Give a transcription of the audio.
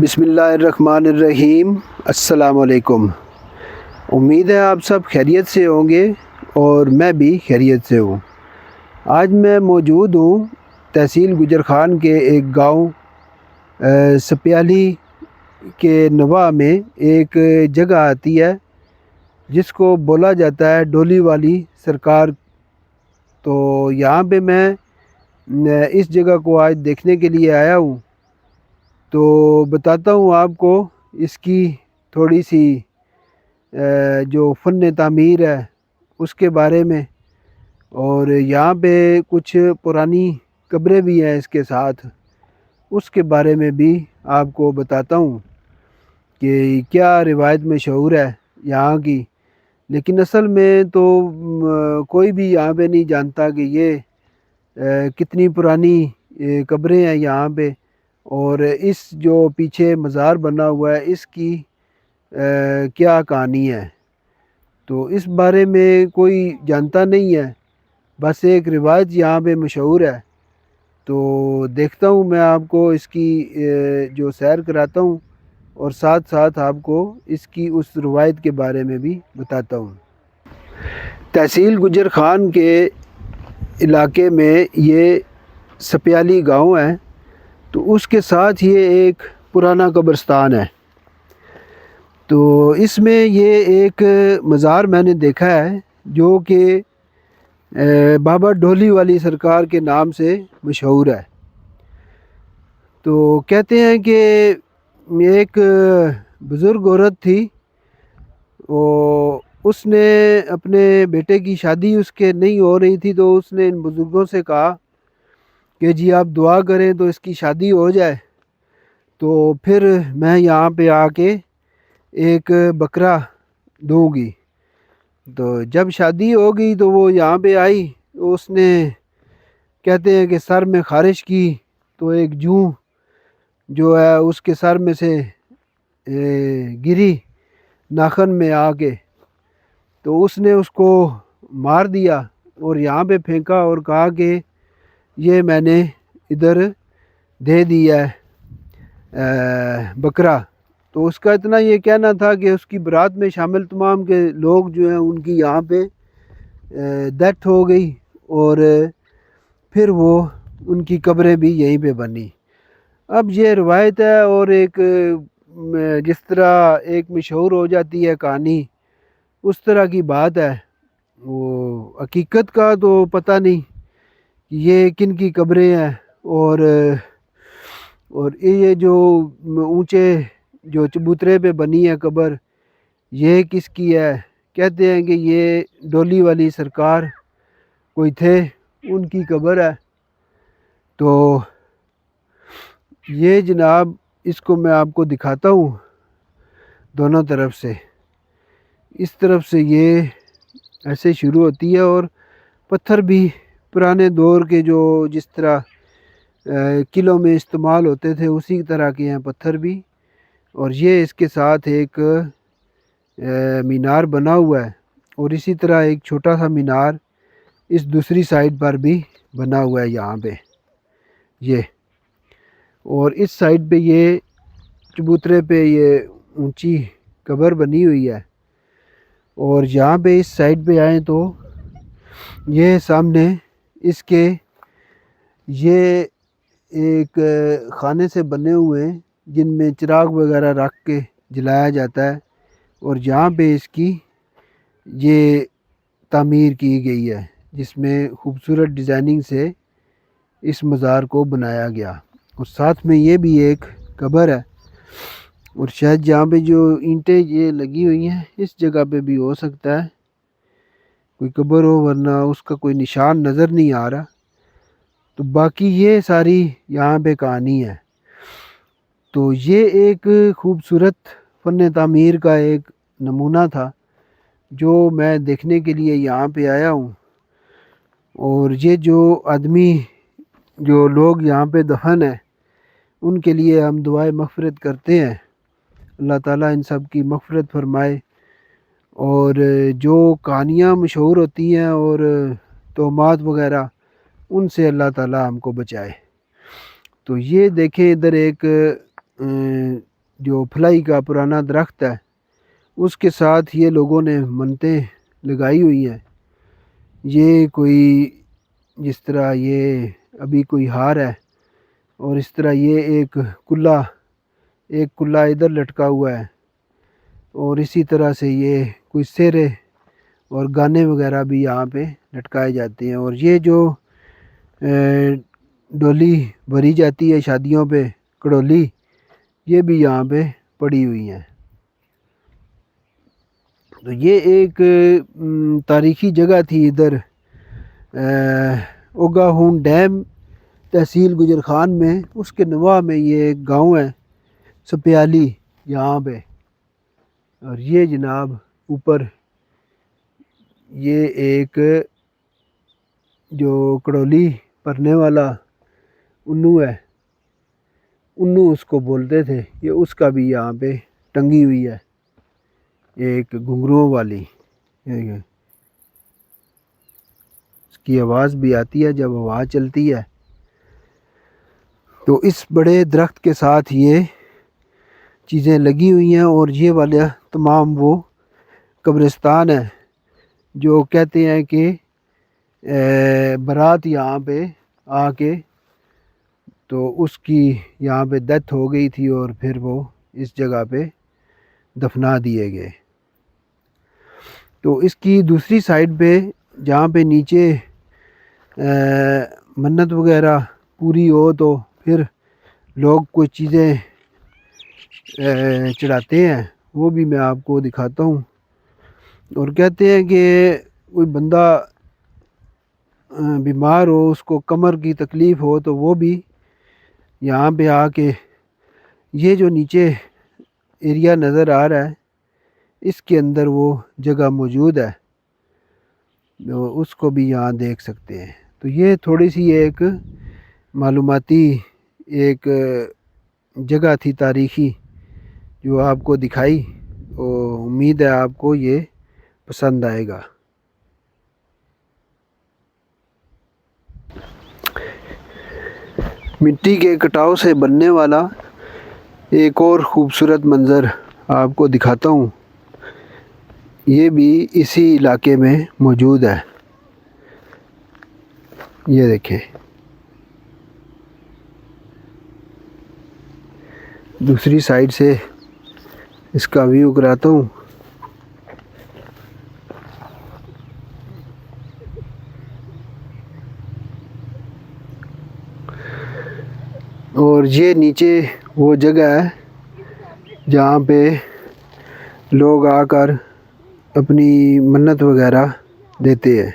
بسم اللہ الرحمن الرحیم۔ السلام علیکم۔ امید ہے آپ سب خیریت سے ہوں گے اور میں بھی خیریت سے ہوں۔ آج میں موجود ہوں تحصیل گجر خان کے ایک گاؤں سپیالی کے نواح میں ایک جگہ آتی ہے جس کو بولا جاتا ہے ڈولی والی سرکار۔ تو یہاں پہ میں اس جگہ کو آج دیکھنے کے لیے آیا ہوں، تو بتاتا ہوں آپ کو اس کی تھوڑی سی جو فن تعمیر ہے اس کے بارے میں، اور یہاں پہ کچھ پرانی قبریں بھی ہیں اس کے ساتھ، اس کے بارے میں بھی آپ کو بتاتا ہوں کہ کیا روایت مشہور ہے یہاں کی۔ لیکن اصل میں تو کوئی بھی یہاں پہ نہیں جانتا کہ یہ کتنی پرانی قبریں ہیں یہاں پہ، اور اس جو پیچھے مزار بنا ہوا ہے اس کی کیا کہانی ہے، تو اس بارے میں کوئی جانتا نہیں ہے، بس ایک روایت یہاں پہ مشہور ہے۔ تو دیکھتا ہوں میں آپ کو اس کی جو سیر کراتا ہوں، اور ساتھ ساتھ آپ کو اس کی اس روایت کے بارے میں بھی بتاتا ہوں۔ تحصیل گجر خان کے علاقے میں یہ سپیالی گاؤں ہے، تو اس کے ساتھ یہ ایک پرانا قبرستان ہے۔ تو اس میں یہ ایک مزار میں نے دیکھا ہے جو کہ بابا ڈولی والی سرکار کے نام سے مشہور ہے۔ تو کہتے ہیں کہ ایک بزرگ عورت تھی، اس نے اپنے بیٹے کی شادی اس کے نہیں ہو رہی تھی، تو اس نے ان بزرگوں سے کہا کہ جی آپ دعا کریں تو اس کی شادی ہو جائے، تو پھر میں یہاں پہ آ کے ایک بکرا دوں گی۔ تو جب شادی ہو گئی تو وہ یہاں پہ آئی، تو اس نے کہتے ہیں کہ سر میں خارش کی، تو ایک جوں جو ہے اس کے سر میں سے گری ناخن میں آ کے، تو اس نے اس کو مار دیا اور یہاں پہ پھینکا اور کہا کہ یہ میں نے ادھر دے دیا ہے بکرا۔ تو اس کا اتنا یہ کہنا تھا کہ اس کی برات میں شامل تمام کے لوگ جو ہیں ان کی یہاں پہ ڈیتھ ہو گئی، اور پھر وہ ان کی قبریں بھی یہیں پہ بنی۔ اب یہ روایت ہے، اور ایک جس طرح ایک مشہور ہو جاتی ہے کہانی اس طرح کی بات ہے، وہ حقیقت کا تو پتہ نہیں یہ کن کی قبریں ہیں، اور یہ جو اونچے جو چبوترے پہ بنی ہے قبر یہ کس کی ہے۔ کہتے ہیں کہ یہ ڈولی والی سرکار کوئی تھے، ان کی قبر ہے۔ تو یہ جناب اس کو میں آپ کو دکھاتا ہوں دونوں طرف سے، اس طرف سے یہ ایسے شروع ہوتی ہے، اور پتھر بھی پرانے دور کے جو جس طرح قلعوں میں استعمال ہوتے تھے اسی طرح کے ہیں پتھر بھی، اور یہ اس کے ساتھ ایک مینار بنا ہوا ہے، اور اسی طرح ایک چھوٹا سا مینار اس دوسری سائڈ پر بھی بنا ہوا ہے یہاں پہ یہ، اور اس سائڈ پہ یہ چبوترے پہ یہ اونچی قبر بنی ہوئی ہے۔ اور یہاں پہ اس سائڈ پہ آئیں تو یہ سامنے اس کے یہ ایک خانے سے بنے ہوئے ہیں جن میں چراغ وغیرہ رکھ کے جلایا جاتا ہے، اور یہاں پہ اس کی یہ تعمیر کی گئی ہے جس میں خوبصورت ڈیزائننگ سے اس مزار کو بنایا گیا، اور ساتھ میں یہ بھی ایک قبر ہے، اور شاید جہاں پہ جو اینٹیں یہ لگی ہوئی ہیں اس جگہ پہ بھی ہو سکتا ہے کوئی قبر ہو، ورنہ اس کا کوئی نشان نظر نہیں آ رہا۔ تو باقی یہ ساری یہاں پہ کہانی ہے۔ تو یہ ایک خوبصورت فن تعمیر کا ایک نمونہ تھا جو میں دیکھنے کے لیے یہاں پہ آیا ہوں، اور یہ جو آدمی جو لوگ یہاں پہ دفن ہیں ان کے لیے ہم دعائے مغفرت کرتے ہیں، اللہ تعالیٰ ان سب کی مغفرت فرمائے، اور جو کہانیاں مشہور ہوتی ہیں اور تہمات وغیرہ ان سے اللہ تعالیٰ ہم کو بچائے۔ تو یہ دیکھیں ادھر ایک جو فلائی کا پرانا درخت ہے اس کے ساتھ یہ لوگوں نے منتیں لگائی ہوئی ہیں۔ یہ کوئی جس طرح یہ ابھی کوئی ہار ہے اور اس طرح یہ ایک کلا ادھر لٹکا ہوا ہے، اور اسی طرح سے یہ کوئی سہرے اور گانے وغیرہ بھی یہاں پہ لٹکائے جاتے ہیں۔ اور یہ جو ڈولی بھری جاتی ہے شادیوں پہ، کڑولی، یہ بھی یہاں پہ پڑی ہوئی ہیں۔ تو یہ ایک تاریخی جگہ تھی ادھر اوگا ہون ڈیم تحصیل گجر خان میں، اس کے نواح میں یہ ایک گاؤں ہے سپیالی یہاں پہ۔ اور یہ جناب اوپر یہ ایک جو کڑولی بھرنے والا انو ہے، انو اس کو بولتے تھے، یہ اس کا بھی یہاں پہ ٹنگی ہوئی ہے ایک گھنگروؤں والی۔ اس کی آواز بھی آتی ہے جب ہوا چلتی ہے۔ تو اس بڑے درخت کے ساتھ یہ چیزیں لگی ہوئی ہیں، اور یہ والا تمام وہ قبرستان ہے جو کہتے ہیں کہ برات یہاں پہ آ کے تو اس کی یہاں پہ ڈیتھ ہو گئی تھی، اور پھر وہ اس جگہ پہ دفنا دیے گئے۔ تو اس کی دوسری سائڈ پہ جہاں پہ نیچے منت وغیرہ پوری ہو تو پھر لوگ کوئی چیزیں چڑھاتے ہیں، وہ بھی میں آپ کو دکھاتا ہوں۔ اور کہتے ہیں کہ کوئی بندہ بیمار ہو، اس کو کمر کی تکلیف ہو، تو وہ بھی یہاں پہ آ کے یہ جو نیچے ایریا نظر آ رہا ہے اس کے اندر وہ جگہ موجود ہے، اس کو بھی یہاں دیکھ سکتے ہیں۔ تو یہ تھوڑی سی ایک معلوماتی ایک جگہ تھی تاریخی جو آپ کو دکھائی، اور امید ہے آپ کو یہ پسند آئے گا۔ مٹی کے کٹاؤ سے بننے والا ایک اور خوبصورت منظر آپ کو دکھاتا ہوں، یہ بھی اسی علاقے میں موجود ہے۔ یہ دیکھیں، دوسری سائڈ سے اس کا ویو کراتا ہوں۔ اور یہ نیچے وہ جگہ ہے جہاں پہ لوگ آ کر اپنی منت وغیرہ دیتے ہیں۔